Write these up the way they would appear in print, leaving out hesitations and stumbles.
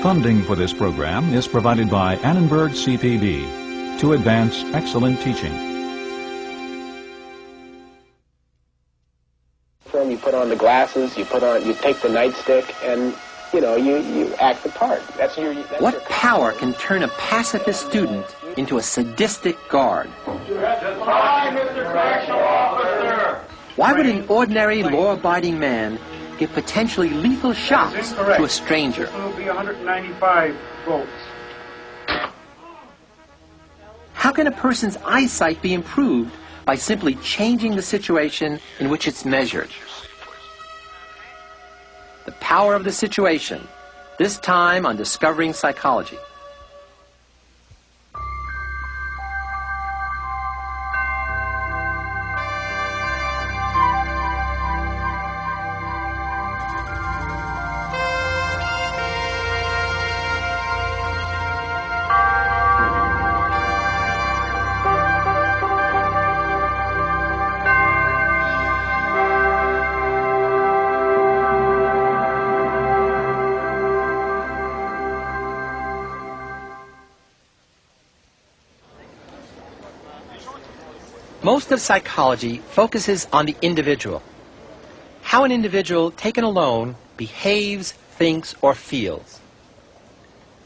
Funding for this program is provided by Annenberg CPB to advance excellent teaching. You put on the glasses, you take the nightstick, and you act the part. What power can turn a pacifist student into a sadistic guard? Hi, Mr. Correctional Officer. Why would an ordinary law-abiding man give potentially lethal shocks to a stranger? This will be 195 volts. How can a person's eyesight be improved by simply changing the situation in which it's measured? The power of the situation, this time on Discovering Psychology. Most of psychology focuses on the individual, how an individual taken alone behaves, thinks, or feels.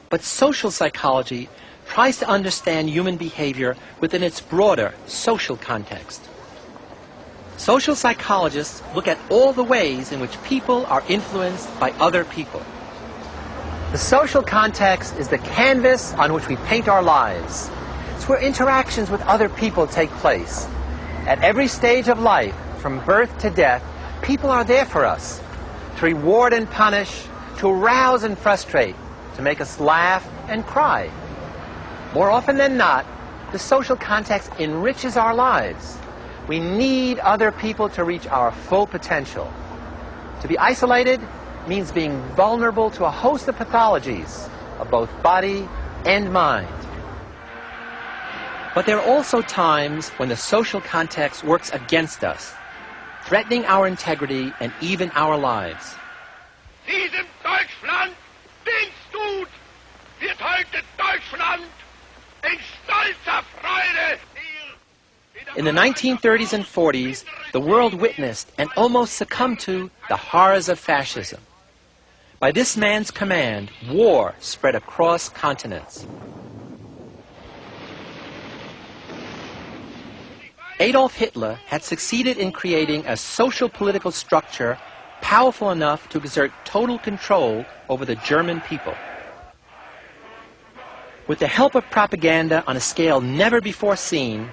But social psychology tries to understand human behavior within its broader social context. Social psychologists look at all the ways in which people are influenced by other people. The social context is the canvas on which we paint our lives. It's where interactions with other people take place. At every stage of life, from birth to death, people are there for us, to reward and punish, to arouse and frustrate, to make us laugh and cry. More often than not, the social context enriches our lives. We need other people to reach our full potential. To be isolated means being vulnerable to a host of pathologies of both body and mind. But there are also times when the social context works against us, threatening our integrity and even our lives. Diesem Deutschland dienst tut, wird heute Deutschland in stolzer Freude. In the 1930s and 40s, the world witnessed and almost succumbed to the horrors of fascism. By this man's command, war spread across continents. Adolf Hitler had succeeded in creating a social-political structure powerful enough to exert total control over the German people. With the help of propaganda on a scale never before seen,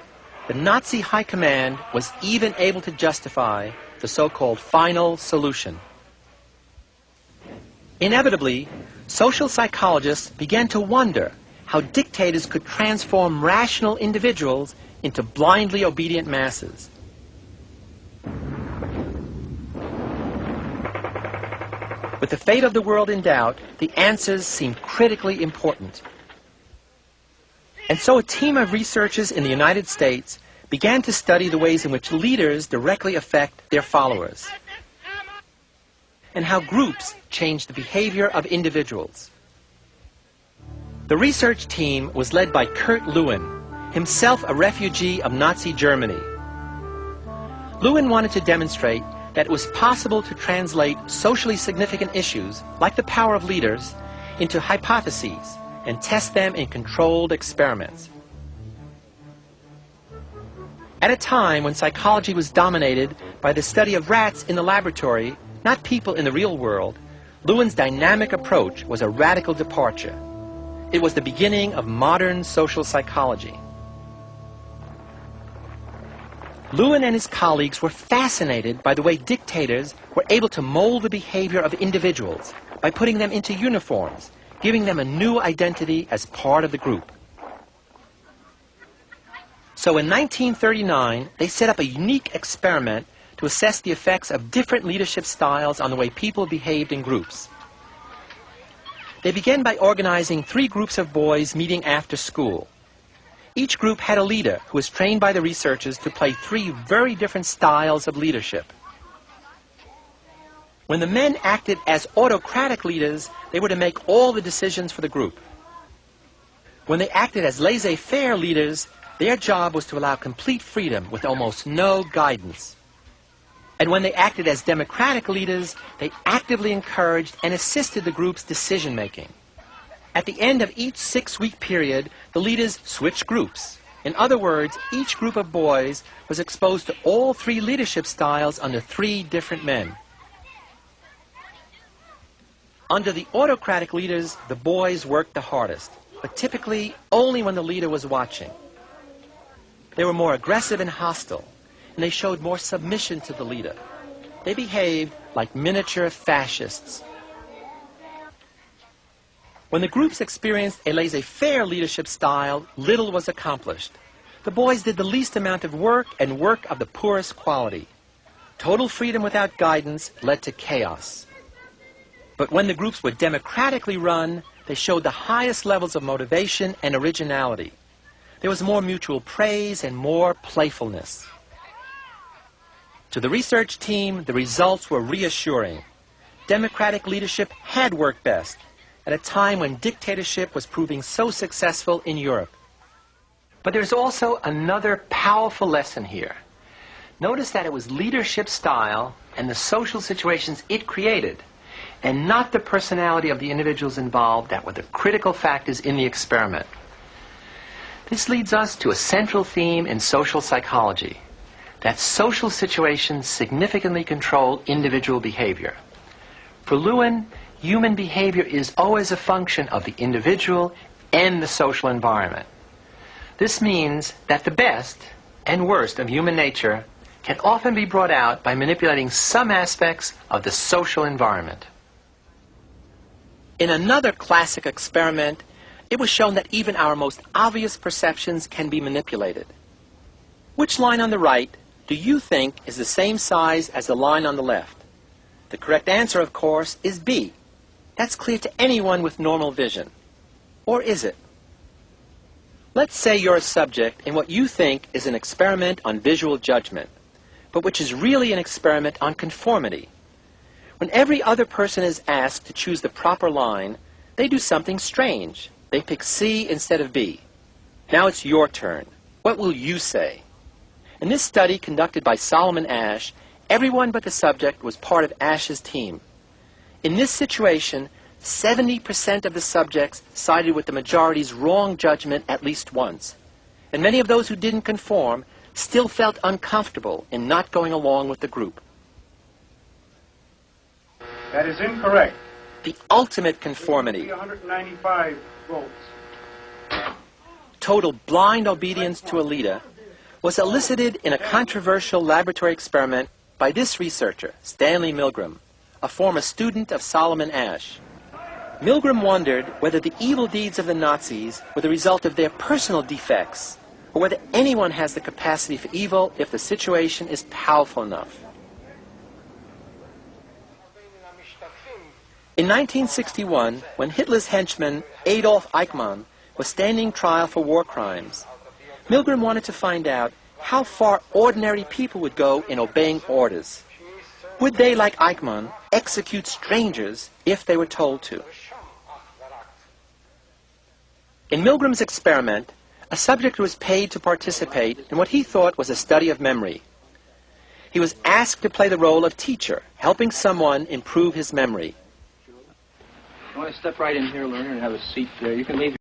the Nazi high command was even able to justify the so-called final solution. Inevitably, social psychologists began to wonder how dictators could transform rational individuals into blindly obedient masses. With the fate of the world in doubt, the answers seemed critically important. And so a team of researchers in the United States began to study the ways in which leaders directly affect their followers, and how groups change the behavior of individuals. The research team was led by Kurt Lewin, himself a refugee of Nazi Germany. Lewin wanted to demonstrate that it was possible to translate socially significant issues, like the power of leaders, into hypotheses and test them in controlled experiments. At a time when psychology was dominated by the study of rats in the laboratory, not people in the real world, Lewin's dynamic approach was a radical departure. It was the beginning of modern social psychology. Lewin and his colleagues were fascinated by the way dictators were able to mold the behavior of individuals by putting them into uniforms, giving them a new identity as part of the group. So in 1939, they set up a unique experiment to assess the effects of different leadership styles on the way people behaved in groups. They began by organizing 3 groups of boys meeting after school. Each group had a leader who was trained by the researchers to play 3 very different styles of leadership. When the men acted as autocratic leaders, they were to make all the decisions for the group. When they acted as laissez-faire leaders, their job was to allow complete freedom with almost no guidance. And when they acted as democratic leaders, they actively encouraged and assisted the group's decision-making. At the end of each 6-week period, the leaders switched groups. In other words, each group of boys was exposed to all 3 leadership styles under 3 different men. Under the autocratic leaders, the boys worked the hardest, but typically only when the leader was watching. They were more aggressive and hostile, and they showed more submission to the leader. They behaved like miniature fascists. When the groups experienced a laissez-faire leadership style, little was accomplished. The boys did the least amount of work and work of the poorest quality. Total freedom without guidance led to chaos. But when the groups were democratically run, they showed the highest levels of motivation and originality. There was more mutual praise and more playfulness. To the research team, the results were reassuring. Democratic leadership had worked best at a time when dictatorship was proving so successful in Europe. But there's also another powerful lesson here. Notice that it was leadership style and the social situations it created, and not the personality of the individuals involved, that were the critical factors in the experiment. This leads us to a central theme in social psychology, that social situations significantly control individual behavior. For Lewin, human behavior is always a function of the individual and the social environment. This means that the best and worst of human nature can often be brought out by manipulating some aspects of the social environment. In another classic experiment, it was shown that even our most obvious perceptions can be manipulated. Which line on the right do you think is the same size as the line on the left? The correct answer, of course, is B. That's clear to anyone with normal vision. Or is it? Let's say you're a subject in what you think is an experiment on visual judgment, but which is really an experiment on conformity. When every other person is asked to choose the proper line, they do something strange. They pick C instead of B. Now it's your turn. What will you say? In this study conducted by Solomon Asch, everyone but the subject was part of Asch's team. In this situation, 70% of the subjects sided with the majority's wrong judgment at least once. And many of those who didn't conform still felt uncomfortable in not going along with the group. That is incorrect. The ultimate conformity. 195 votes. Total blind obedience to a leader was elicited in a controversial laboratory experiment by this researcher, Stanley Milgram, a former student of Solomon Asch. Milgram wondered whether the evil deeds of the Nazis were the result of their personal defects, or whether anyone has the capacity for evil if the situation is powerful enough. In 1961, when Hitler's henchman Adolf Eichmann was standing trial for war crimes, Milgram wanted to find out how far ordinary people would go in obeying orders. Would they, like Eichmann, execute strangers if they were told to? In Milgram's experiment, a subject was paid to participate in what he thought was a study of memory. He was asked to play the role of teacher, helping someone improve his memory. You want to step right in here, learner, and have a seat there. You can leave.